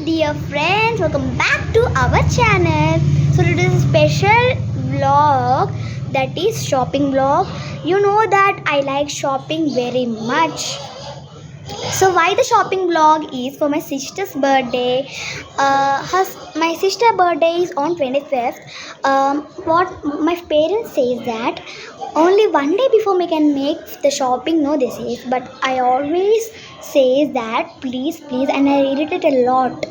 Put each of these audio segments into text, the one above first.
dear friends, welcome back to our channel. So today is a special vlog, that is shopping vlog. You know that I like shopping very much. So why the shopping vlog is for my sister's birthday. My sister birthday is on 25th. What my parents says that only one day before we can make the shopping. No, this is. But I always says that please, and I irritate a lot.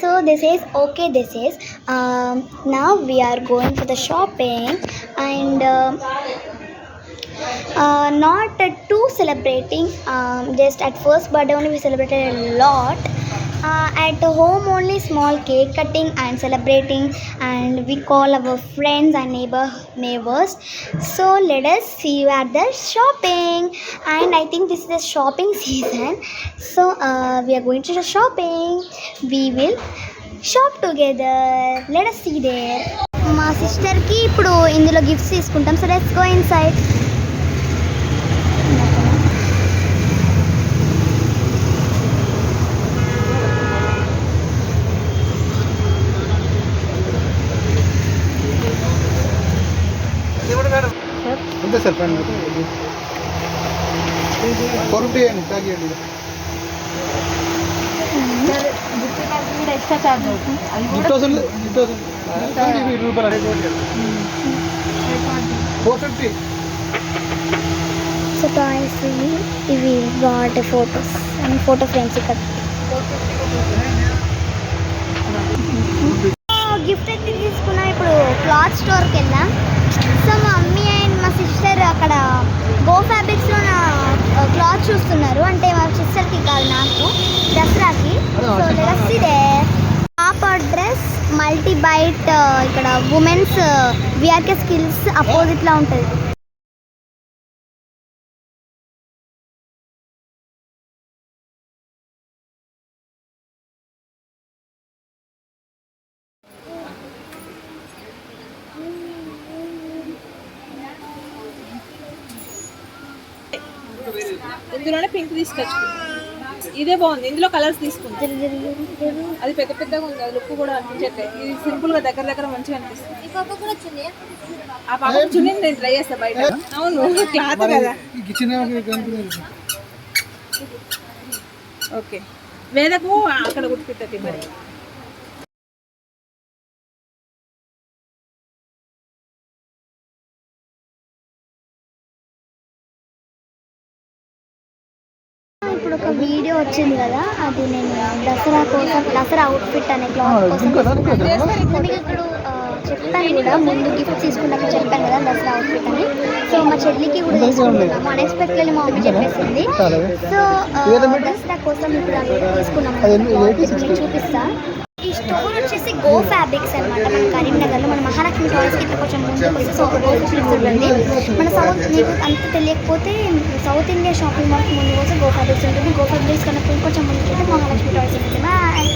So this is okay. This is now we are going for the shopping and. Not too celebrating, just at first birthday only we celebrated a lot. At home only small cake cutting and celebrating, and we call our friends and neighbors. So let us see you at the shopping, and I think this is the shopping season. So we are going to the shopping. We will shop together. Let us see there. మా సిస్టర్కి ఇప్పుడు ఇందులో gifts తీసుకుంటాం. So let's go inside. అంతే sir friend 4 rupee అండి తాగియండి. Extra charge అవుతుంది. 450. So toys ఇవి got photos and photo frames ఇక్కడ గిఫ్ట్ అయితే తీసుకున్నా. ఇప్పుడు క్లాత్ స్టోర్కి వెళ్ళాం. సో మా మమ్మీ అండ్ మా సిస్టర్ అక్కడ గో ఫ్యాబ్రిక్స్లో నా క్లాత్ చూస్తున్నారు. అంటే మా సిస్టర్కి కాదు, నాకు దసరాకి. So let's see there. Top dress multi byte ఇక్కడ ఉమెన్స్ విఆర్కే స్కిల్స్ అపోజిట్లో ఉంటుంది. ఇందులోనే పింక్ తీసుకొచ్చుకుంది. ఇదే బాగుంది. ఇందులో కలర్స్ తీసుకుంది. అది పెద్ద పెద్దగా ఉంది. అది లుక్ కూడా అనిపించట్లేదు. ఇది సింపుల్ గా దగ్గర మంచిగా అనిపిస్తుంది. ఆ పాప చున్నీ నేను ట్రై చేస్తా బయట. అవును, క్లాత్ కదా. ఓకే, వేదకు అక్కడ కుట్టిపెట్టది మరి. ఇప్పుడు ఒక వీడియో వచ్చింది కదా, అది నేను దసరా అవుట్ఫిట్ అనే క్లాత్ కోసం మీకు ఇప్పుడు చెప్పాను కూడా, ముందు గిఫ్ట్ తీసుకున్నాక చెప్పాను కదా దసరా అవుట్ఫిట్ అని. సో మా చెల్లికి కూడా తీసుకున్నాము. అన్ఎక్స్పెక్టెడ్లీ మా మమ్మీ చెప్పేసింది. సో దసరా కోసం ఇప్పుడు తీసుకున్నాము. చూపిస్తా. ఈ స్టోర్ వచ్చేసి గో ఫ్యాబ్రిక్స్ అనమాట. మన కరీంనగర్లో మన మహాలక్ష్మి టాయ్స్కి కొంచెం ముందుకు వస్తే సో గో ఫ్యాబ్రిక్స్ ఉంటుంది. మన సౌత్ మీకు అంత తెలియకపోతే సౌత్ ఇండియా షాపింగ్ మాల్కి ముందుకు వస్తే గో ఫ్యాబ్రిక్స్ ఉంటుంది. గో ఫ్యాబ్రిక్స్ కన్నా కొంచెం ముందుకు అయితే మహాలక్ష్మి టాయ్స్ ఉంటుంది. బాయ్.